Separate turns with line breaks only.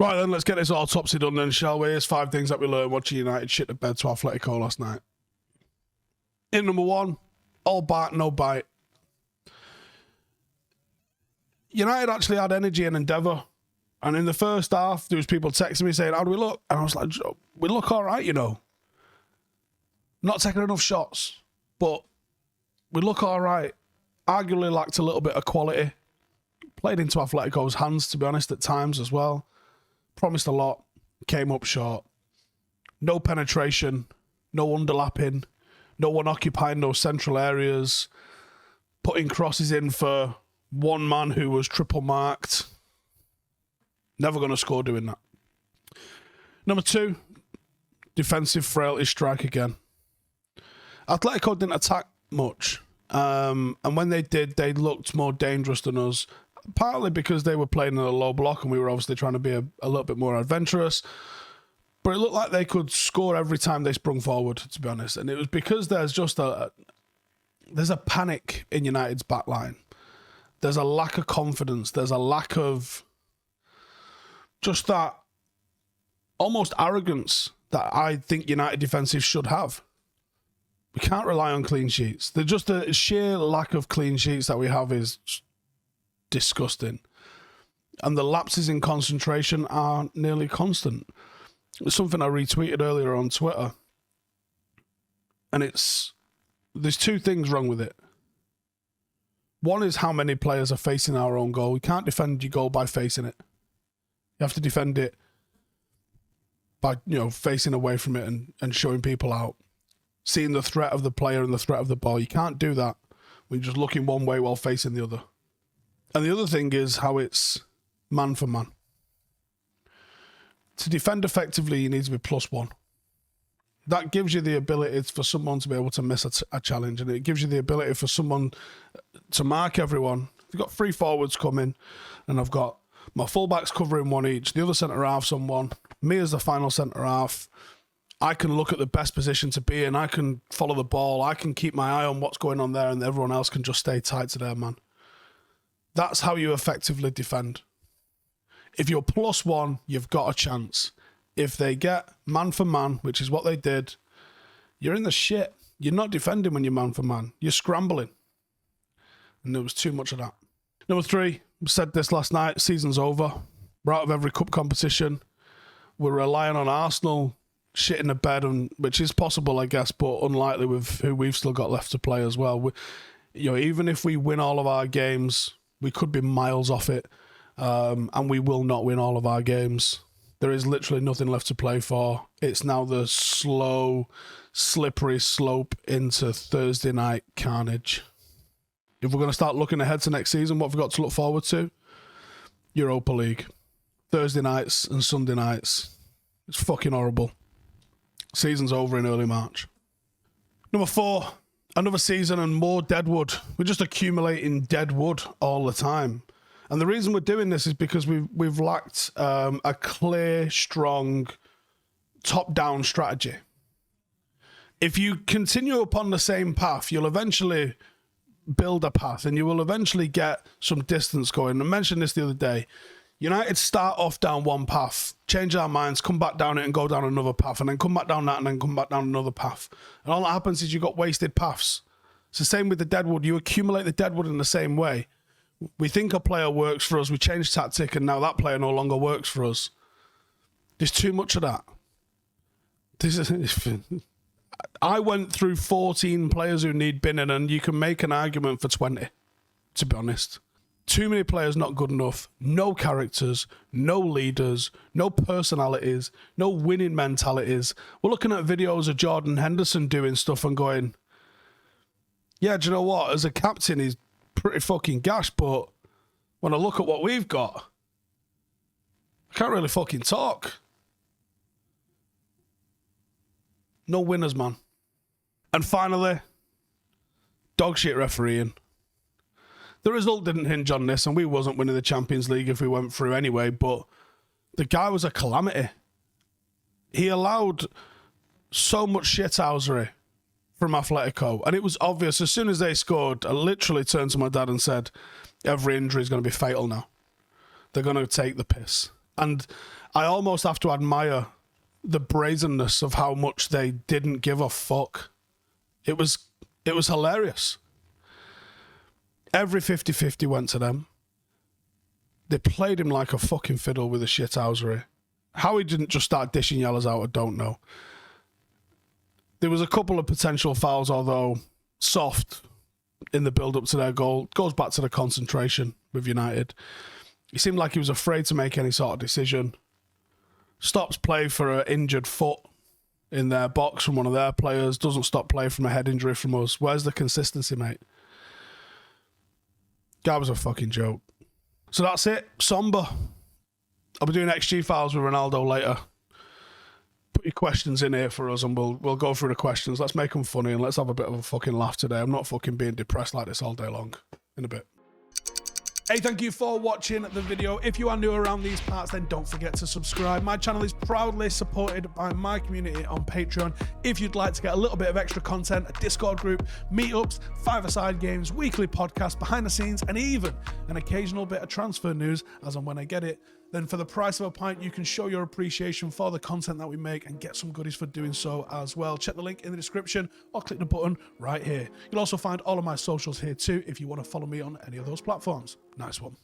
Right then, let's get this autopsy done then, shall we? Here's 5 things that we learned watching United shit the bed to Atletico last night. In number 1, all bark, no bite. United actually had energy and endeavour. And in the first half, there was people texting me saying, how do we look? And I was like, we look all right, you know. Not taking enough shots, but we look all right. Arguably lacked a little bit of quality. Played into Atletico's hands, to be honest, at times as well. Promised a lot. Came up short. No penetration. No underlapping. No one occupying those central areas. Putting crosses in for one man who was triple marked. Never going to score doing that. Number 2, defensive frailty strike again. Atletico didn't attack much. And when they did, they looked more dangerous than us. Partly because they were playing in a low block and we were obviously trying to be a little bit more adventurous. But it looked like they could score every time they sprung forward, to be honest. And it was because there's just there's a panic in United's back line. There's a lack of confidence. There's a lack of just that almost arrogance that I think United defensive should have. We can't rely on clean sheets. There's just a sheer lack of clean sheets that we have is disgusting. And the lapses in concentration are nearly constant. It's something I retweeted earlier on Twitter. And there's 2 things wrong with it. One is how many players are facing our own goal. You can't defend your goal by facing it. You have to defend it by, facing away from it and showing people out. Seeing the threat of the player and the threat of the ball. You can't do that when you're just looking one way while facing the other. And the other thing is how it's man for man. To defend effectively, you need to be +1. That gives you the ability for someone to be able to miss a challenge, and it gives you the ability for someone to mark everyone. I've got 3 forwards coming, and I've got my fullbacks covering one each, the other centre-half's on one, me as the final centre-half. I can look at the best position to be in, I can follow the ball, I can keep my eye on what's going on there, and everyone else can just stay tight to their man. That's how you effectively defend. If you're +1, you've got a chance. If they get man for man, which is what they did, you're in the shit. You're not defending when you're man for man. You're scrambling. And there was too much of that. Number 3, I said this last night, season's over. We're out of every cup competition. We're relying on Arsenal shitting the bed, which is possible, I guess, but unlikely with who we've still got left to play as well. Even if we win all of our games, we could be miles off it. And we will not win all of our games. There is literally nothing left to play for. It's now the slow, slippery slope into Thursday night carnage. If we're going to start looking ahead to next season, what have we got to look forward to? Europa League. Thursday nights and Sunday nights. It's fucking horrible. Season's over in early March. Number 4, another season and more deadwood. We're just accumulating deadwood all the time. And the reason we're doing this is because we've lacked a clear, strong, top-down strategy. If you continue upon the same path, you'll eventually build a path and you will eventually get some distance going. I mentioned this the other day. United start off down one path, change our minds, come back down it and go down another path, and then come back down that and then come back down another path. And all that happens is you've got wasted paths. It's the same with the deadwood. You accumulate the deadwood in the same way. We think a player works for us, we change tactic, and now that player no longer works for us. There's too much of that. I went through 14 players who need binning, and you can make an argument for 20, to be honest. Too many players not good enough, no characters, no leaders, no personalities, no winning mentalities. We're looking at videos of Jordan Henderson doing stuff and going, yeah, do you know what? As a captain, he's pretty fucking gash, but when I look at what we've got, I can't really fucking talk. No winners, man. And finally, dog shit refereeing. The result didn't hinge on this, and we wasn't winning the Champions League if we went through anyway, but the guy was a calamity. He allowed so much shithousery from Atletico, and it was obvious as soon as they scored. I literally turned to my dad and said, every injury is going to be fatal now. They're going to take the piss. And I almost have to admire the brazenness of how much they didn't give a fuck. It was hilarious. Every 50-50 went to them. They played him like a fucking fiddle with a shithousery. How he didn't just start dishing yellows out, I don't know. There was a couple of potential fouls, although soft in the build-up to their goal. Goes back to the concentration with United. He seemed like he was afraid to make any sort of decision. Stops play for an injured foot in their box from one of their players. Doesn't stop play from a head injury from us. Where's the consistency, mate? Guy was a fucking joke. So that's it. Somber. I'll be doing XG files with Ronaldo later. Put your questions in here for us and we'll go through the questions. Let's make them funny and let's have a bit of a fucking laugh today. I'm not fucking being depressed like this all day long. In a bit. Hey, thank you for watching the video. If you are new around these parts, then don't forget to subscribe. My channel is proudly supported by my community on Patreon. If you'd like to get a little bit of extra content, a Discord group, meetups, five-a-side games, weekly podcasts, behind the scenes, and even an occasional bit of transfer news as and when I get it, then for the price of a pint, you can show your appreciation for the content that we make and get some goodies for doing so as well. Check the link in the description or click the button right here. You'll also find all of my socials here too if you want to follow me on any of those platforms. Nice one.